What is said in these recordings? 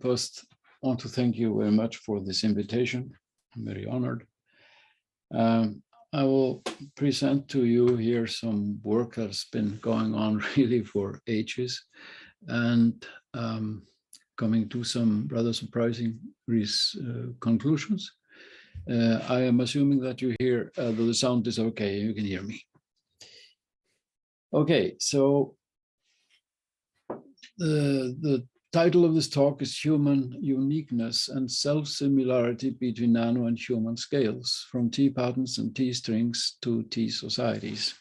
first want to thank you very much for this invitation. I'm very honored. I will present to you here some work that's been going on really for ages, and coming to some rather surprising conclusions. I am assuming that you hear, the sound is okay, you can hear me. Okay, so the title of this talk is Human Uniqueness and Self-Similarity between Nano and Human Scales, from T patterns and T strings to T societies.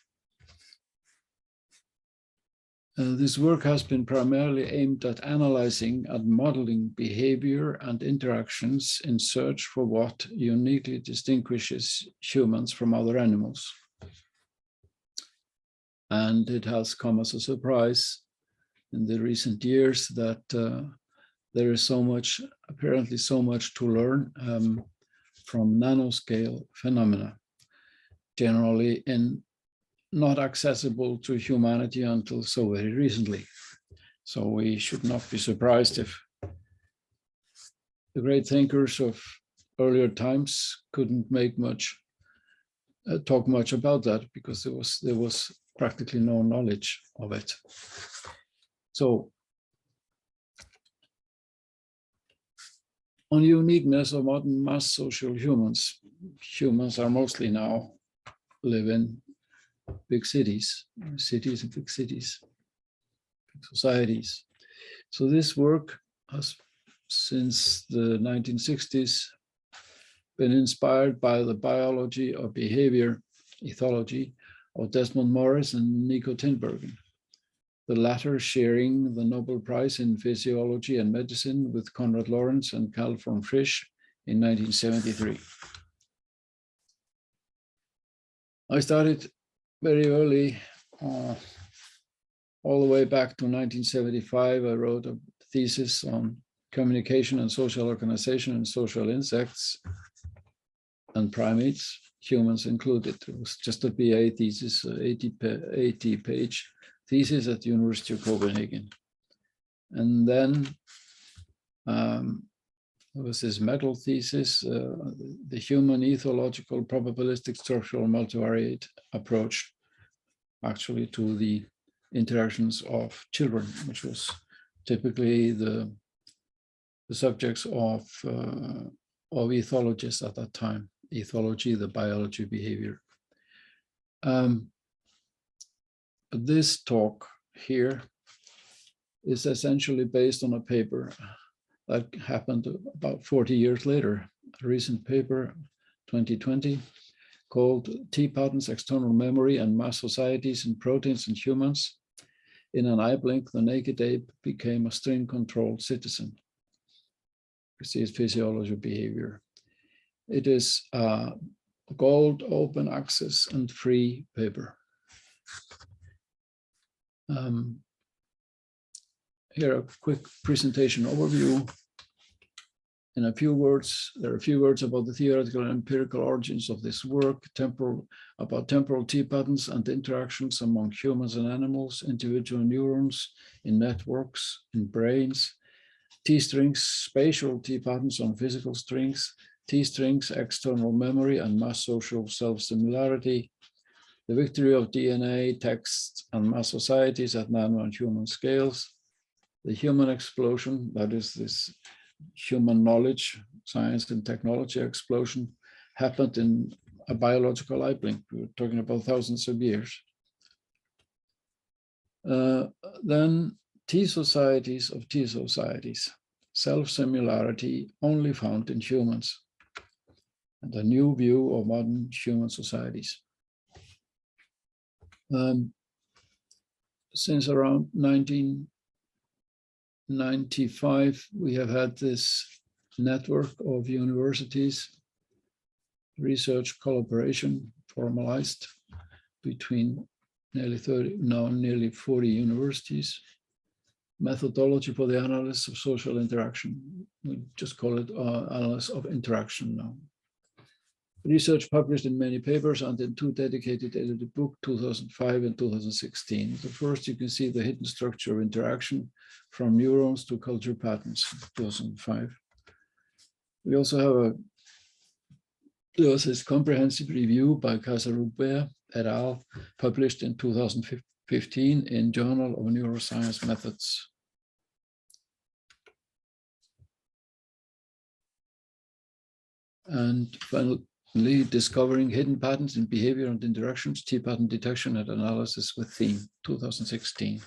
This work has been primarily aimed at analyzing and modeling behavior and interactions in search for what uniquely distinguishes humans from other animals. And it has come as a surprise in the recent years that there is apparently so much to learn from nanoscale phenomena, generally not accessible to humanity until so very recently. So we should not be surprised if the great thinkers of earlier times couldn't make talk much about that, because there was practically no knowledge of it. So, on uniqueness of modern mass social humans. Humans are mostly now live in big cities and big cities, big societies. So this work has, since the 1960s, been inspired by the biology of behavior, ethology, of Desmond Morris and Nico Tinbergen, the latter sharing the Nobel Prize in Physiology and Medicine with Konrad Lorenz and Carl von Frisch in 1973. I started very early, all the way back to 1975. I wrote a thesis on communication and social organization in social insects and primates, humans included. It was just a BA thesis, 80-page thesis at the University of Copenhagen. And then there was this medal thesis, the human ethological probabilistic structural multivariate approach, actually to the interactions of children, which was typically the subjects of ethologists at that time, ethology, the biology of behavior. This talk here is essentially based on a paper that happened about 40 years later, a recent paper, 2020, called T Patterns, External Memory and Mass Societies in Proteins and Humans. In an eye blink, the naked ape became a string-controlled citizen. This is physiology of behavior. It is a gold, open access, and free paper. Here, a quick presentation overview. In a few words, there are a few words about the theoretical and empirical origins of this work, about temporal T patterns and interactions among humans and animals, individual neurons in networks, in brains, T strings, spatial T patterns on physical strings, T strings, external memory and mass social self-similarity, the victory of DNA, text, and mass societies at nano and human scales, the human explosion, that is this human knowledge, science and technology explosion, happened in a biological eye blink. We're talking about thousands of years. Then T societies of T societies, self-similarity only found in humans, and a new view of modern human societies. Since around 1995, we have had this network of universities, research collaboration formalized between nearly 40 universities, methodology for the analysis of social interaction. We just call it analysis of interaction now. Research published in many papers and in 2 dedicated edited books, 2005 and 2016. The first, you can see the hidden structure of interaction from neurons to culture patterns, 2005. We also have there was this comprehensive review by Casarubert et al., published in 2015 in Journal of Neuroscience Methods. And finally, discovering hidden patterns in behavior and interactions, T-pattern detection and analysis with theme, 2016.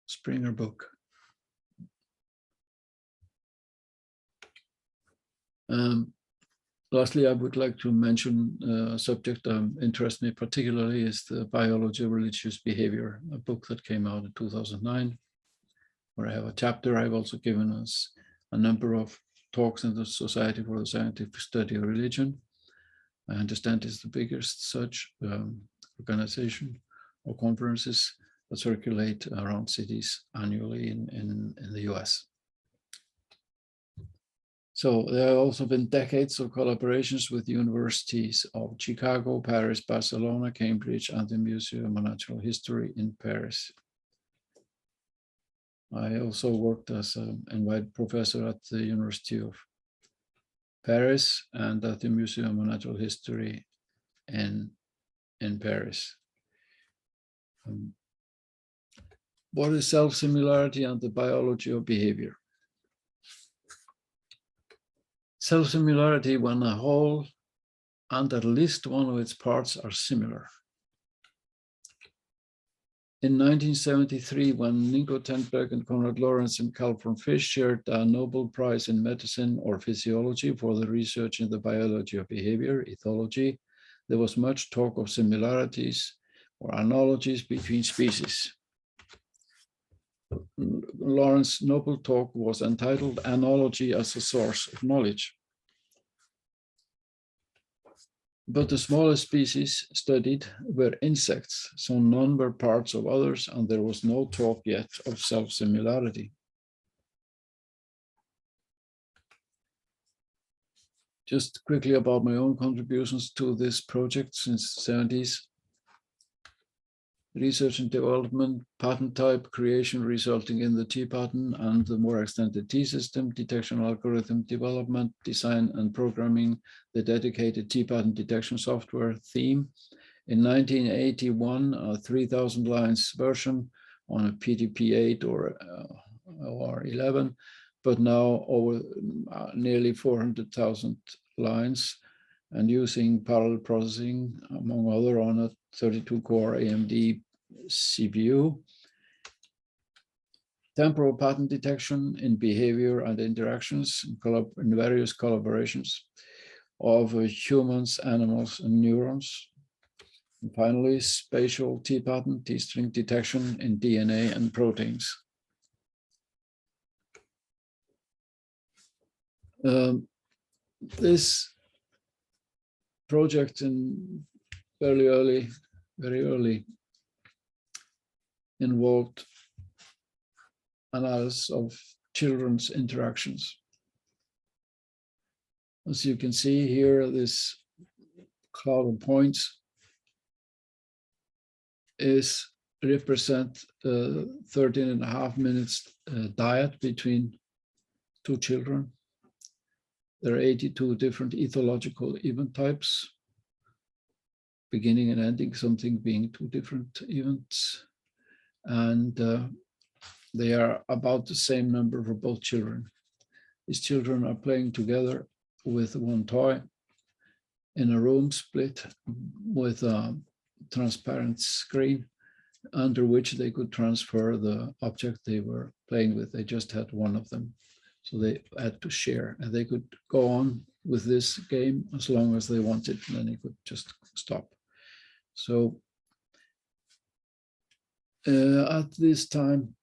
Springer book. Lastly, I would like to mention a subject that interests me particularly is the biology of religious behavior, a book that came out in 2009, where I have a chapter. I've also given us a number of talks in the Society for the Scientific Study of Religion. I understand it's the biggest such organization or conferences that circulate around cities annually in the US. So there have also been decades of collaborations with universities of Chicago, Paris, Barcelona, Cambridge, and the Museum of Natural History in Paris. I also worked as an invited professor at the University of Paris and at the Museum of Natural History in Paris. What is self-similarity and the biology of behavior? Self-similarity when a whole and at least one of its parts are similar. In 1973, when Nico Tenberg and Konrad Lorenz and Carl von Fisch shared a Nobel Prize in Medicine or Physiology for the research in the biology of behavior, ethology, there was much talk of similarities or analogies between species. Lorenz's Nobel talk was entitled Analogy as a Source of Knowledge. But the smallest species studied were insects, so none were parts of others, and there was no talk yet of self-similarity. Just quickly about my own contributions to this project since the 70s. Research and development, pattern type creation resulting in the T-pattern and the more extended T-system, detection algorithm development, design and programming, the dedicated T-pattern detection software theme. In 1981, a 3,000 lines version on a PDP-8 or 11, but now over nearly 400,000 lines and using parallel processing, among other, on a 32-core AMD CPU. Temporal pattern detection in behavior and interactions in various collaborations of humans, animals, and neurons. And finally, spatial T-pattern, T-string detection in DNA and proteins. This project in very early involved analysis of children's interactions. As you can see here, this cloud of points represent 13.5 minutes diet between 2 children. There are 82 different ethological event types, beginning and ending, something being 2 different events. And they are about the same number for both children. These children are playing together with one toy in a room split with a transparent screen under which they could transfer the object they were playing with. They just had one of them. So they had to share, and they could go on with this game as long as they wanted, and then they could just stop. So at this time,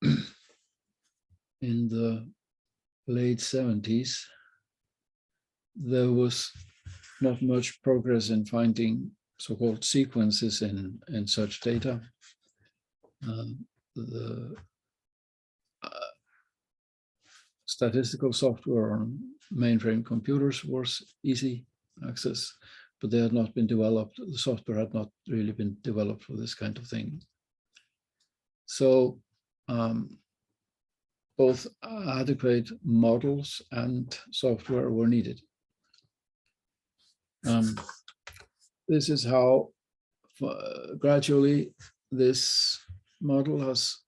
in the late 70s, there was not much progress in finding so-called sequences in such data. The statistical software on mainframe computers was easy access, but they had not been developed. The software had not really been developed for this kind of thing. So both adequate models and software were needed. This is how gradually this model has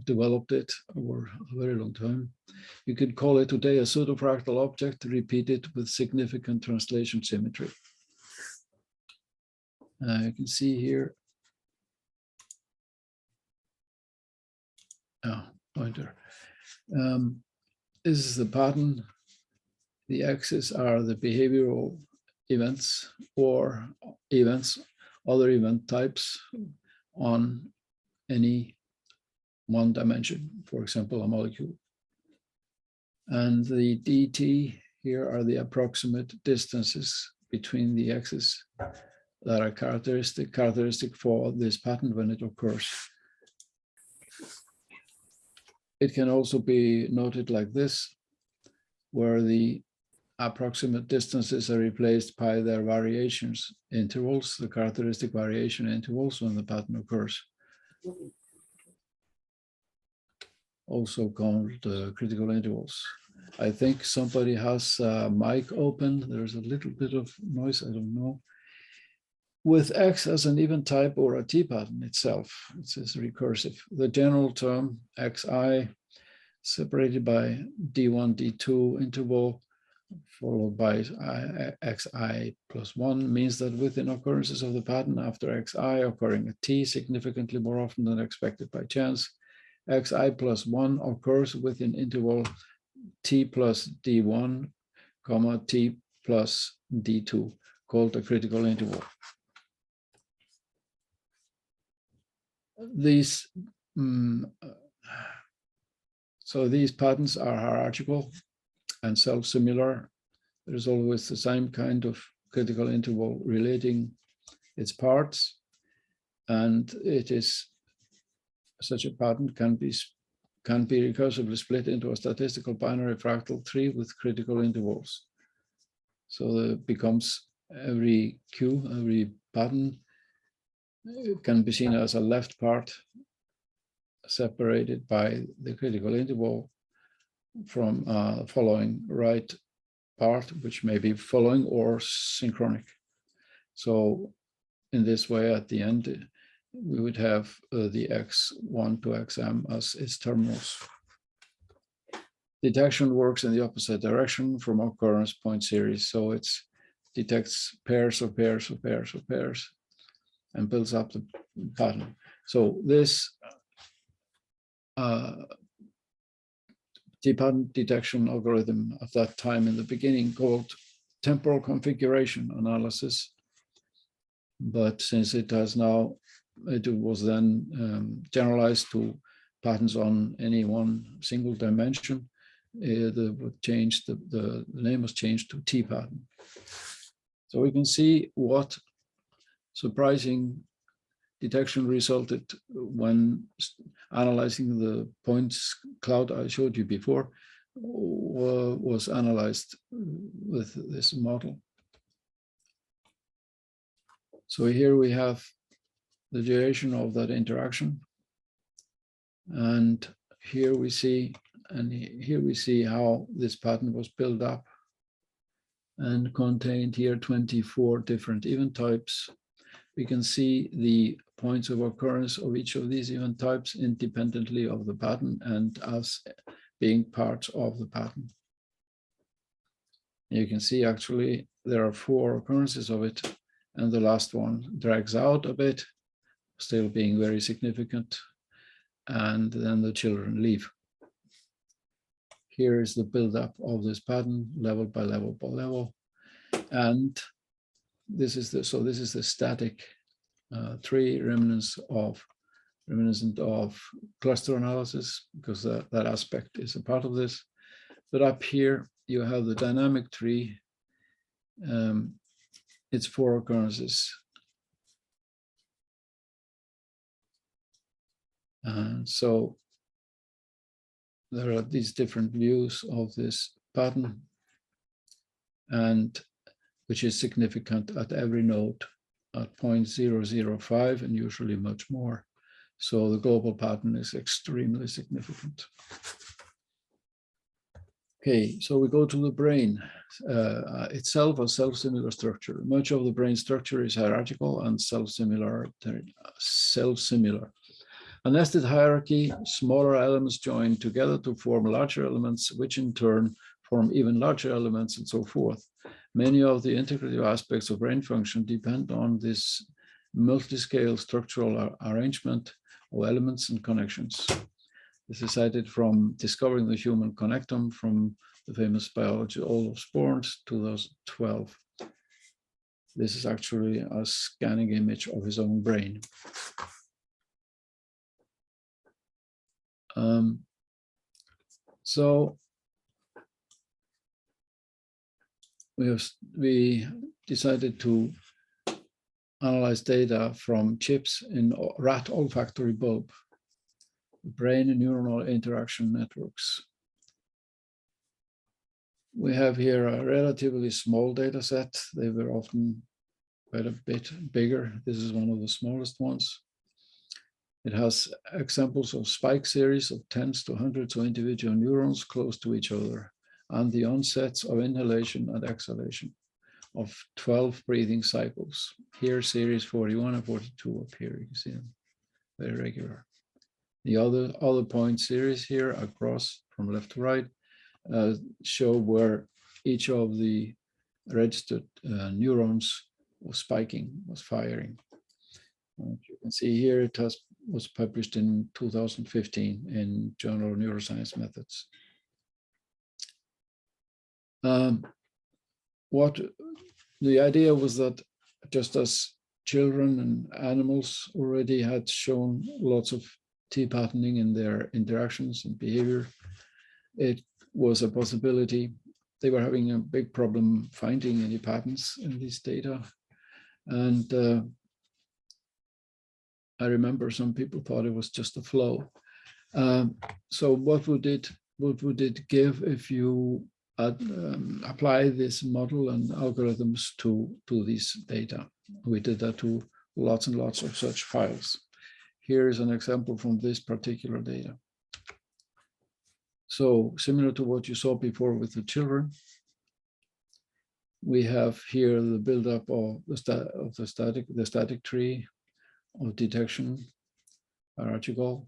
developed it over a very long time. You could call it today a pseudofractal object repeated with significant translation symmetry. You can see here, pointer. This is the pattern. The axes are the behavioral events or other event types on any one dimension, for example, a molecule. And the dt here are the approximate distances between the axes that are characteristic for this pattern when it occurs. It can also be noted like this, where the approximate distances are replaced by their variations intervals, the characteristic variation intervals when the pattern occurs. Also called critical intervals. I think somebody has a mic open. There's a little bit of noise, I don't know. With X as an even type or a T pattern itself, it says recursive. The general term Xi separated by D1, D2 interval followed by Xi plus 1 means that within occurrences of the pattern after Xi occurring at T significantly more often than expected by chance, Xi plus 1 occurs within interval T plus D1, comma, T plus D2, called a critical interval. These patterns are hierarchical and self-similar. There is always the same kind of critical interval relating its parts, and it is such a pattern can be recursively split into a statistical binary fractal tree with critical intervals. So it becomes every Q, every pattern can be seen as a left part separated by the critical interval from following right part, which may be following or synchronic. So in this way, at the end, we would have the X1 to XM as its terminals. Detection works in the opposite direction from occurrence point series. So it detects pairs of pairs of pairs of pairs and builds up the pattern. So this T-pattern detection algorithm at that time in the beginning called temporal configuration analysis. But since it has now, it was then generalized to patterns on any one single dimension, the name was changed to T-pattern. So we can see what surprising detection resulted when analyzing the points cloud I showed you before was analyzed with this model. So here we have the duration of that interaction, and here we see how this pattern was built up and contained here 24 different event types. We can see the points of occurrence of each of these event types independently of the pattern and as being parts of the pattern. You can see actually there are 4 occurrences of it, and the last one drags out a bit, still being very significant, and then the children leave. Here is the buildup of this pattern, level by level by level, and this is the static tree reminiscent of cluster analysis, because that aspect is a part of this. But up here you have the dynamic tree. It's 4 occurrences. And so there are these different views of this pattern. And which is significant at every node at 0.005 and usually much more. So the global pattern is extremely significant. Okay, so we go to the brain itself, a self-similar structure. Much of the brain structure is hierarchical and self-similar. A nested hierarchy, smaller elements join together to form larger elements, which in turn form even larger elements and so forth. Many of the integrative aspects of brain function depend on this multi-scale structural arrangement of elements and connections. This is cited from Discovering the Human Connectome from the famous biologist Olof Sporns, 2012. This is actually a scanning image of his own brain. So we decided to analyze data from chips in rat olfactory bulb, brain and neuronal interaction networks. We have here a relatively small data set. They were often quite a bit bigger. This is one of the smallest ones. It has examples of spike series of tens to hundreds of individual neurons close to each other, and the onsets of inhalation and exhalation of 12 breathing cycles. Here, series 41 and 42 up here, you can see them, very regular. The other point series here across from left to right show where each of the registered neurons was spiking, was firing. You can see here it was published in 2015 in Journal of Neuroscience Methods. What the idea was that just as children and animals already had shown lots of T-patterning in their interactions and behavior, it was a possibility. They were having a big problem finding any patterns in these data. And I remember some people thought it was just a flow. So what would it give if you apply this model and algorithms to these data? We did that to lots and lots of such files. Here is an example from this particular data. So similar to what you saw before with the children, we have here the buildup of the static tree of detection, hierarchical,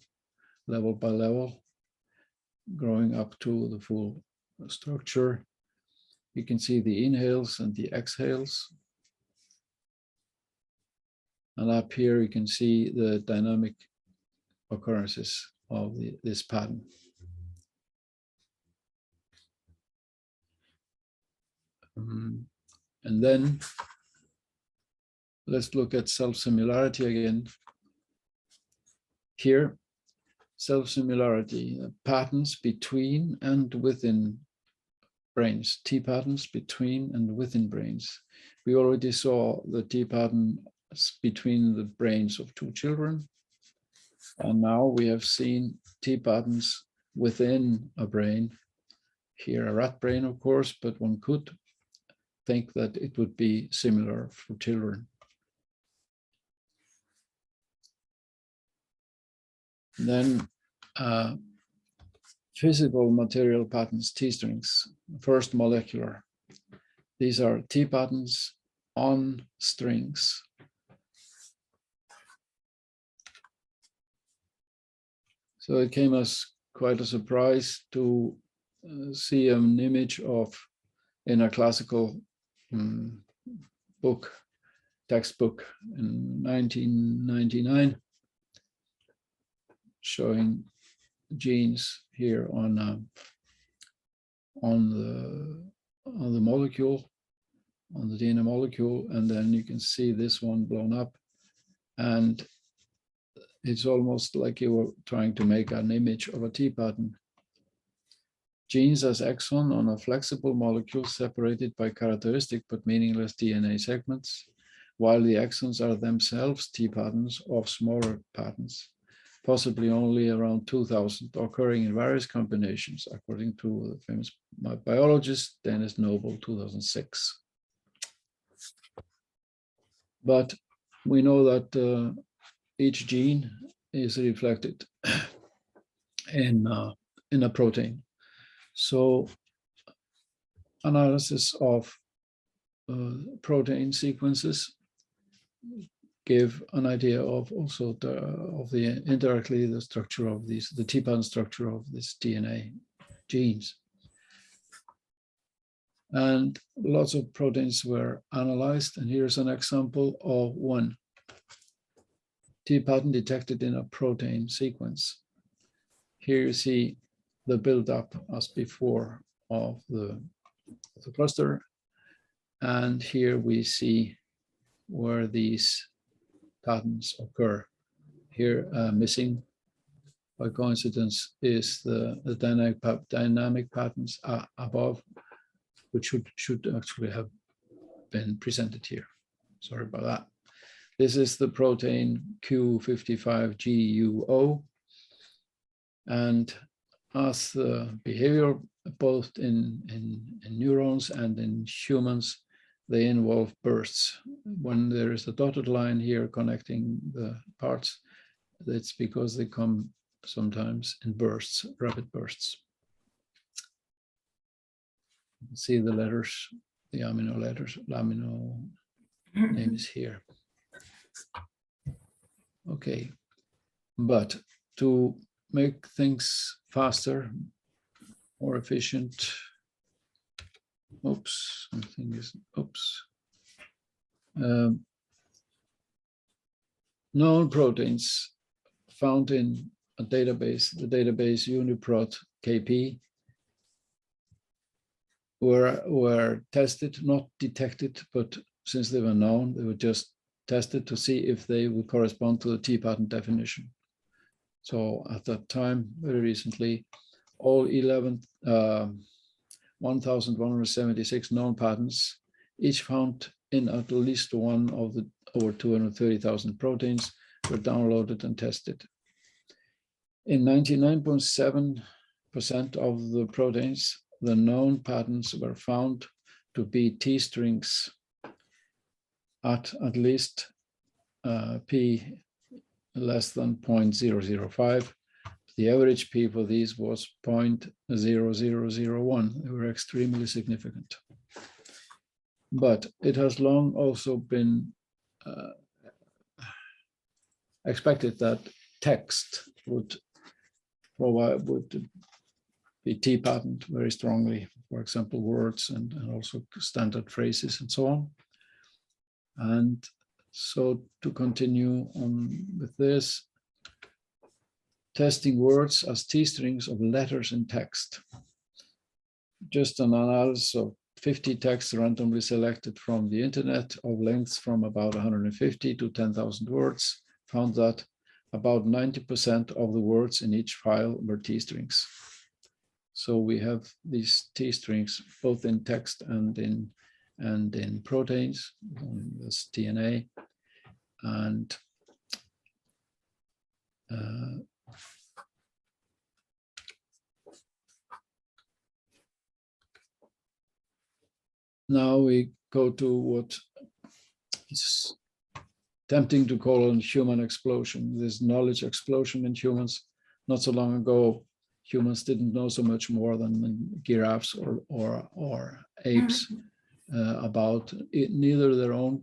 level by level, growing up to the full structure. You can see the inhales and the exhales. And up here, you can see the dynamic occurrences of this pattern. And then let's look at self-similarity again. Here, self-similarity, patterns between and within brains, T patterns between and within brains. We already saw the T pattern between the brains of two children. And now we have seen T patterns within a brain. Here, a rat brain, of course, but one could think that it would be similar for children. Then physical material patterns, T strings, first molecular. These are T patterns on strings. So it came as quite a surprise to see an image of, in a classical textbook in 1999, showing genes here on the molecule, on the DNA molecule, and then you can see this one blown up, and it's almost like you were trying to make an image of a T pattern. Genes as exon on a flexible molecule separated by characteristic but meaningless DNA segments, while the exons are themselves T patterns of smaller patterns, possibly only around 2000, occurring in various combinations, according to the famous biologist Dennis Noble, 2006. But we know that each gene is reflected in a protein. So analysis of protein sequences give an idea of also indirectly the structure of these, the T-pattern structure of this DNA genes. And lots of proteins were analyzed, and here's an example of one T-pattern detected in a protein sequence. Here you see the buildup as before of the cluster, and here we see where these patterns occur. Here, missing by coincidence is the dynamic patterns above, which should actually have been presented here. Sorry about that. This is the protein Q55GUO, and as the behavior both in neurons and in humans, they involve bursts. When there is a dotted line here connecting the parts, that's because they come sometimes in bursts, rapid bursts. See the letters, the amino letters, amino name is here. Okay, but to make things faster, more efficient, known proteins found in a database, the database UniProt KP, were tested, not detected, but since they were known, they were just tested to see if they would correspond to the T-pattern definition. So at that time, very recently, all 1,176 known patterns, each found in at least one of the over 230,000 proteins, were downloaded and tested. In 99.7% of the proteins, the known patterns were found to be T strings at least P less than 0.005. The average P for these was 0.0001. They were extremely significant. But it has long also been expected that text would be T-patterned very strongly, for example, words and also standard phrases and so on. And so to continue on with this, testing words as T-strings of letters in text. Just an analysis of 50 texts randomly selected from the internet of lengths from about 150 to 10,000 words found that about 90% of the words in each file were T-strings. So we have these T-strings both in text and in proteins, this DNA, and now we go to what is tempting to call a human explosion. This knowledge explosion in humans. Not so long ago, humans didn't know so much more than giraffes or apes about neither their own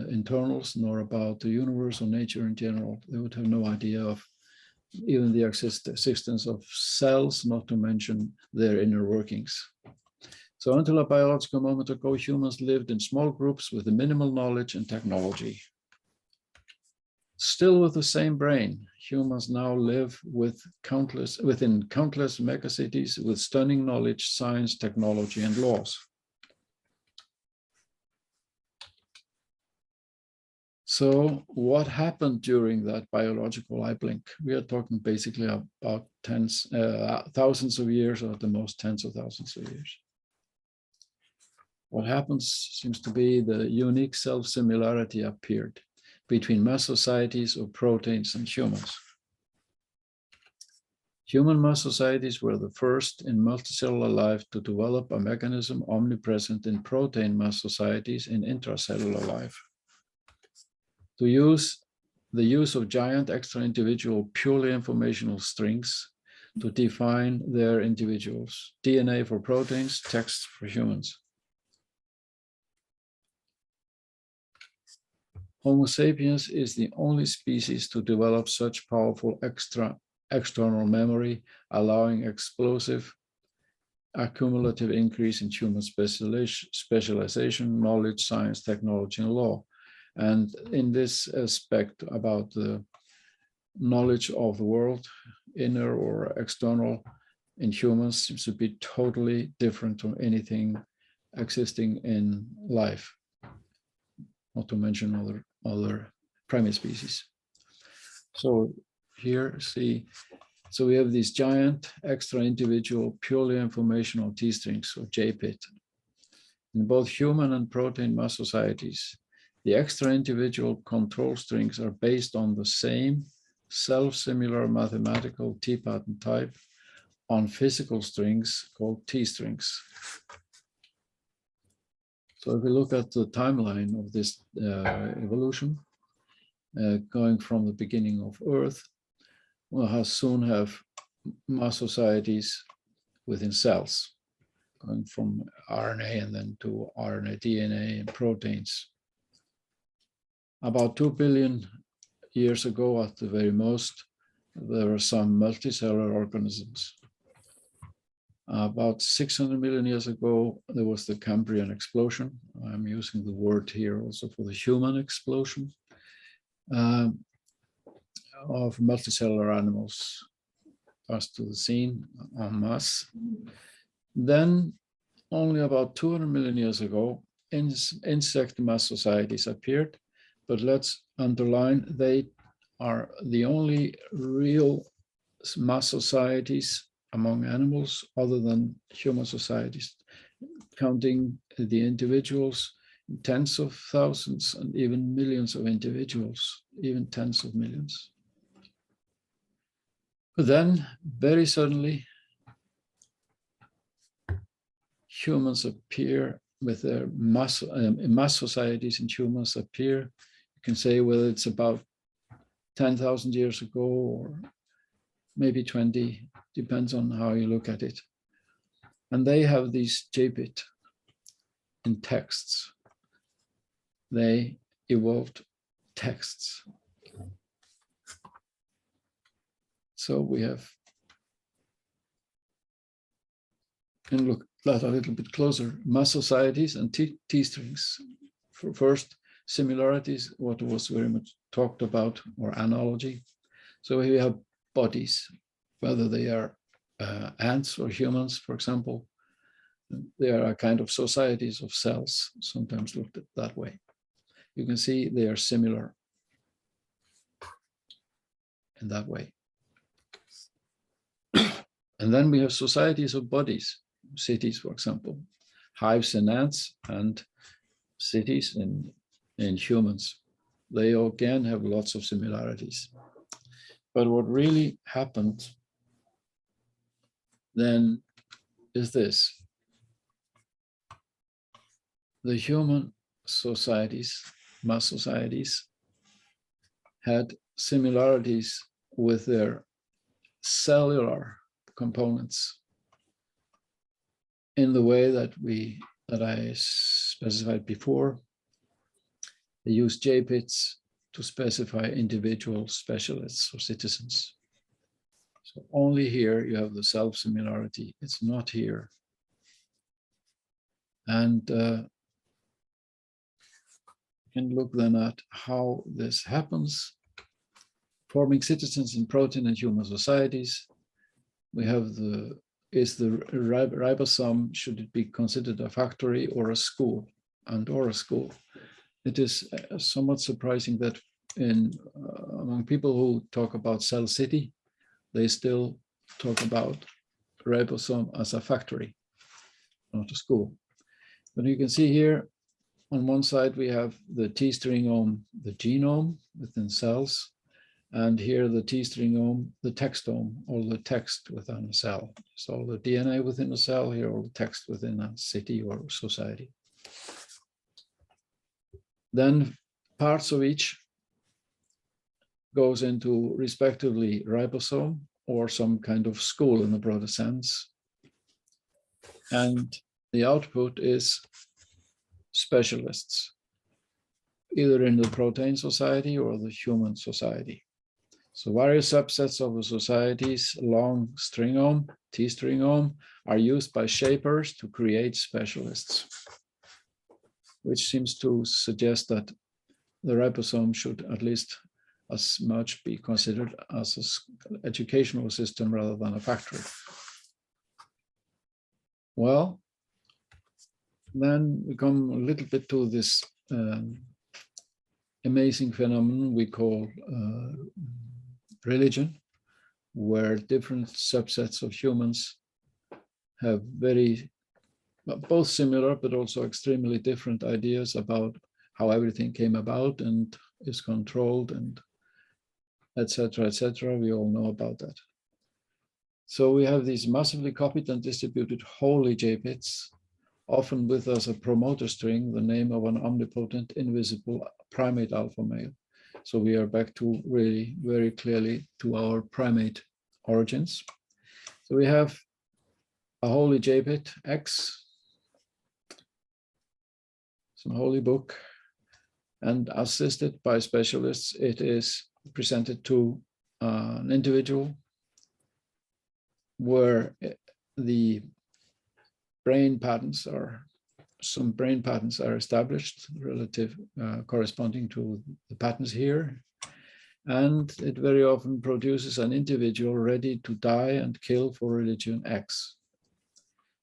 internals nor about the universe or nature in general. They would have no idea of even the existence of cells, not to mention their inner workings. So until a biological moment ago, humans lived in small groups with minimal knowledge and technology. Still with the same brain, humans now live within countless megacities with stunning knowledge, science, technology, and laws. So what happened during that biological eye blink? We are talking basically about thousands of years, or at the most tens of thousands of years. What happens seems to be the unique self-similarity appeared between mass societies of proteins and humans. Human mass societies were the first in multicellular life to develop a mechanism omnipresent in protein mass societies in intracellular life. to use the use of giant extra individual purely informational strings to define their individuals. DNA for proteins, text for humans. Homo sapiens is the only species to develop such powerful external memory, allowing explosive accumulative increase in human specialization, knowledge, science, technology, and law. And in this aspect about the knowledge of the world, inner or external, in humans seems to be totally different from anything existing in life, not to mention other primate species. So here, see, so we have these giant extra individual purely informational T-strings, or JPIT. In both human and protein mass societies, the extra individual control strings are based on the same self-similar mathematical T-pattern type on physical strings called T-strings. So if we look at the timeline of this evolution, going from the beginning of Earth, we'll soon have mass societies within cells, going from RNA and then to RNA, DNA, and proteins. About 2 billion years ago, at the very most, there were some multicellular organisms. About 600 million years ago, there was the Cambrian explosion. I'm using the word here also for the human explosion of multicellular animals passed to the scene en masse. Then, only about 200 million years ago, insect mass societies appeared, but let's underline they are the only real mass societies among animals other than human societies, counting the individuals, tens of thousands and even millions of individuals, even tens of millions. But then, very suddenly, humans appear with their mass societies, and humans appear. You can say whether it's about 10,000 years ago or maybe 20, depends on how you look at it. And they have these JPIT in texts. They evolved texts. So we have, and look at that a little bit closer, mass societies and T-strings. For first, similarities, what was very much talked about, or analogy. So we have bodies, whether they are ants or humans, for example. They are a kind of societies of cells, sometimes looked at that way. You can see they are similar in that way. And then we have societies of bodies, cities, for example, hives in ants and cities in humans. They again have lots of similarities. But what really happened then is this. The human societies, mass societies, had similarities with their cellular components in the way that I specified before. They use JPITs to specify individual specialists or citizens. So only here you have the self-similarity. It's not here. And you can look then at how this happens. Forming citizens in protein and human societies. We have is the ribosome, should it be considered a factory or a school, or a school? It is somewhat surprising that among people who talk about cell city, they still talk about ribosome as a factory, not a school. But you can see here, on one side, we have the T-stringome, the genome within cells, and here the T-stringome, the textome, all the text within a cell. So the DNA within a cell, here all the text within a city or society. Then parts of each goes into respectively ribosome or some kind of school in a broader sense. And the output is specialists, either in the protein society or the human society. So various subsets of the society's long stringome, T stringome, are used by shapers to create specialists, which seems to suggest that the ribosome should at least as much be considered as an educational system rather than a factory. Well, then we come a little bit to this amazing phenomenon we call religion, where different subsets of humans have very, both similar, but also extremely different ideas about how everything came about and is controlled and etc., etc. We all know about that. So we have these massively copied and distributed holy J-bits, often with as a promoter string, the name of an omnipotent, invisible primate alpha male. So we are back to really very clearly to our primate origins. So we have a holy J-bit X, some holy book, and assisted by specialists, it is presented to an individual where the brain patterns are, some brain patterns are established relative corresponding to the patterns here. And it very often produces an individual ready to die and kill for religion X.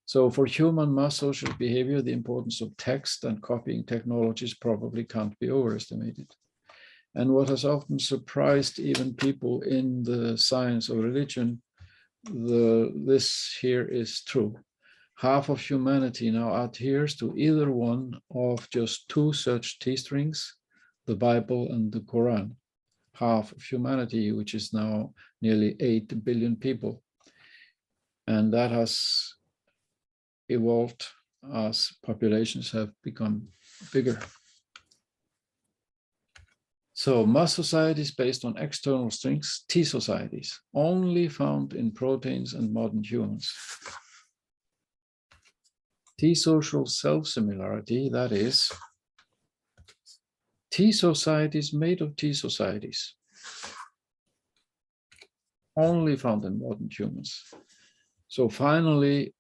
So for human mass social behavior, the importance of text and copying technologies probably can't be overestimated. And what has often surprised even people in the science of religion, this here is true. Half of humanity now adheres to either one of just two such T-strings, the Bible and the Quran. Half of humanity, which is now nearly 8 billion people. And that has evolved as populations have become bigger. So mass societies based on external strings, T societies, only found in proteins and modern humans. T-social self-similarity, that is, T societies made of T societies, only found in modern humans. So finally,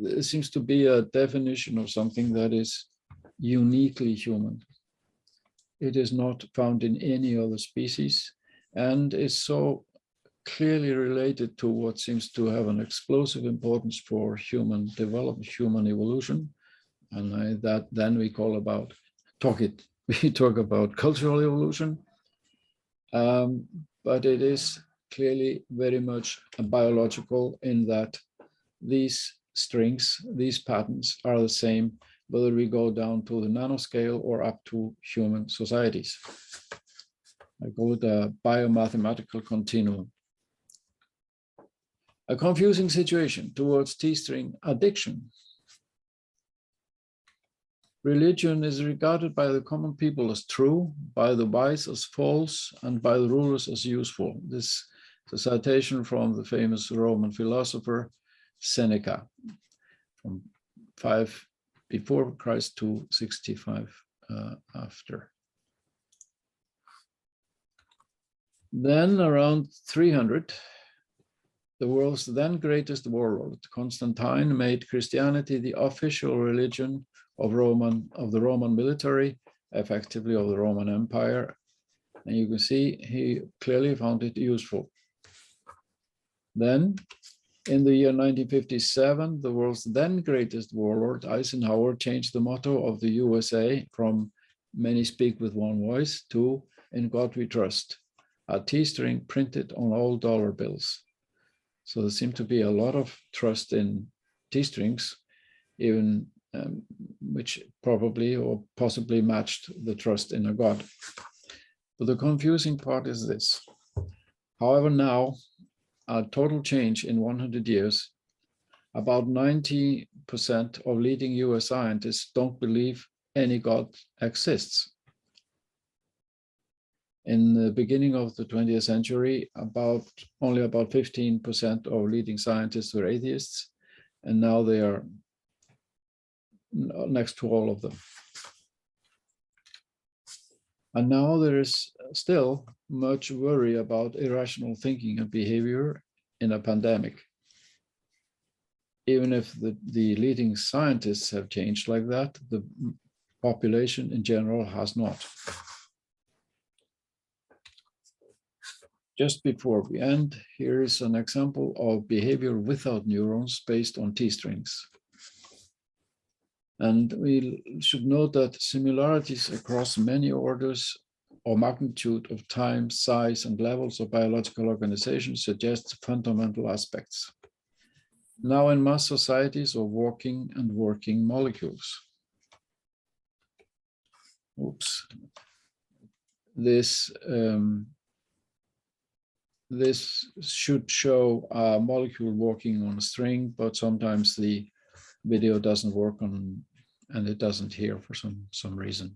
there seems to be a definition of something that is uniquely human. It is not found in any other species and is so clearly related to what seems to have an explosive importance for human development, human evolution. And that then we call about, we talk about cultural evolution. But it is clearly very much biological in that these strings, these patterns are the same, whether we go down to the nanoscale or up to human societies. I call it a biomathematical continuum. A confusing situation towards T-string addiction. Religion is regarded by the common people as true, by the wise as false, and by the rulers as useful. This is a citation from the famous Roman philosopher Seneca, from 5 before Christ to 65 after. Then around 300, the world's then greatest warlord, Constantine, made Christianity the official religion of the Roman military, effectively of the Roman Empire. And you can see he clearly found it useful. Then, in the year 1957, the world's then greatest warlord, Eisenhower, changed the motto of the USA from "Many speak with one voice" to "In God we trust," a T-string printed on all dollar bills. So there seemed to be a lot of trust in T-strings, even which probably or possibly matched the trust in a God. But the confusing part is this. However, now, a total change in 100 years, about 90% of leading US scientists don't believe any God exists. In the beginning of the 20th century, only about 15% of leading scientists were atheists, and now they are next to all of them. And now there is still much worry about irrational thinking and behavior in a pandemic. Even if the leading scientists have changed like that, the population in general has not. Just before we end, here is an example of behavior without neurons based on T-strings. And we should note that similarities across many orders or magnitude of time, size, and levels of biological organization suggest fundamental aspects. Now in mass societies of walking and working molecules. Oops. This should show a molecule walking on a string, but sometimes the video doesn't work on, and it doesn't hear for some reason.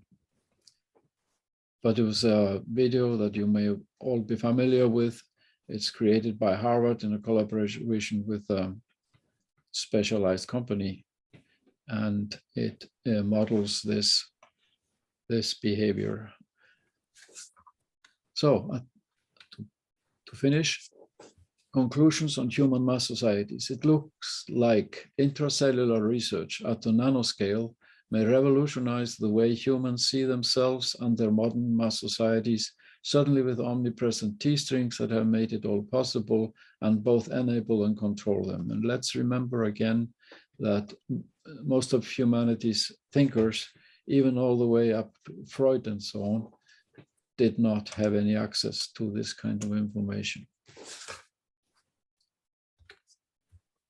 But it was a video that you may all be familiar with. It's created by Harvard in a collaboration with a specialized company, and it models this behavior. So to finish, conclusions on human mass societies. It looks like intracellular research at the nanoscale may revolutionize the way humans see themselves and their modern mass societies, certainly with omnipresent T-strings that have made it all possible and both enable and control them. And let's remember again that most of humanity's thinkers, even all the way up Freud and so on, did not have any access to this kind of information.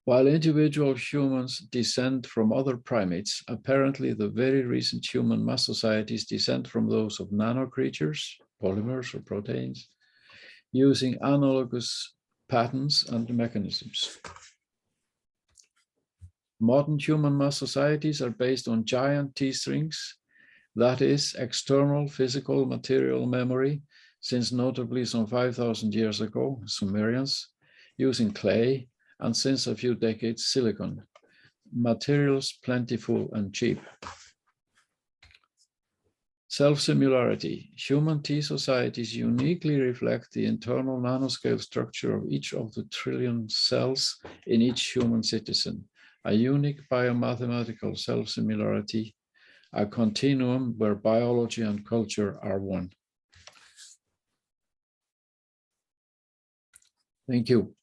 While individual humans descend from other primates, apparently the very recent human mass societies descend from those of nano creatures, polymers or proteins, using analogous patterns and mechanisms. Modern human mass societies are based on giant T-strings, that is, external physical material memory, since notably some 5,000 years ago, Sumerians, using clay, and since a few decades, silicon, materials plentiful and cheap. Self-similarity. Human T societies uniquely reflect the internal nanoscale structure of each of the trillion cells in each human citizen, a unique biomathematical self-similarity, a continuum where biology and culture are one. Thank you.